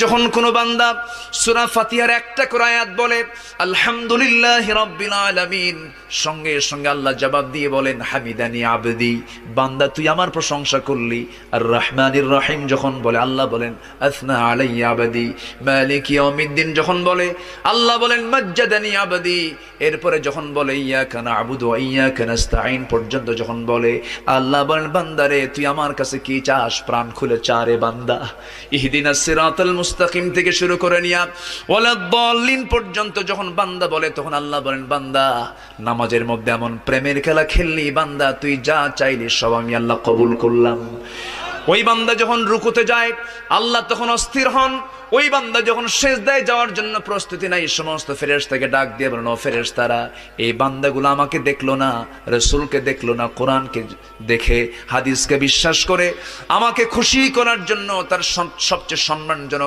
যখন কোনো বান্দা সূরা ফাতিহার একটা করে আয়াত বলে আলহামদুলিল্লাহি রাব্বিল আলামিন, সঙ্গে সঙ্গে আল্লাহ জবাব দিয়ে বলেন হামিদানি আবদি, বান্দা তুই আমার প্রশংসা করলি। আর রহমানির রহিম যখন বলে আল্লাহ বলেন আসনা আলাইয়া আবদি। মালিক ইয়াউমিদ্দিন যখন বলে আল্লাহ বলেন মাজ্জাদানি আবদি। এরপরে যখন বলে ইয়াকা না'বুদু ওয়া ইয়াকা নাস্তাঈন পর্যন্ত যখন বলে আল্লাহ বলেন বান্দারে তুই আমার কাছে কি চাস, প্রাণ খুলে চা রে বান্দা। ইহদিনাস সিরাতাল মুস্তাকিম থেকে শুরু করে নিয়া ওয়ালাদ-দাল্লিন পর্যন্ত যখন বান্দা বলে তখন আল্লাহ বলেন বান্দা নামাজের মধ্যে এমন প্রেমের খেলা খেললি বান্দা, তুই যা চাইলি সব আমি আল্লাহ কবুল করলাম। ওই বান্দা যখন রুকুতে যায় আল্লাহ তখন অস্থির হন। ওই বান্দা যখন সিজদায় যাওয়ার জন্য প্রস্তুতি নাই, সমস্ত ফেরেশতাকে ডাক দিয়ে বলেন ও ফেরেশতারা, এই বান্দাগুলো আমাকে দেখলো না, রাসূলকে দেখলো না, কোরআনকে দেখে হাদিসকে বিশ্বাস করে আমাকে খুশি করার জন্য তার সবচেয়ে সম্মানজনক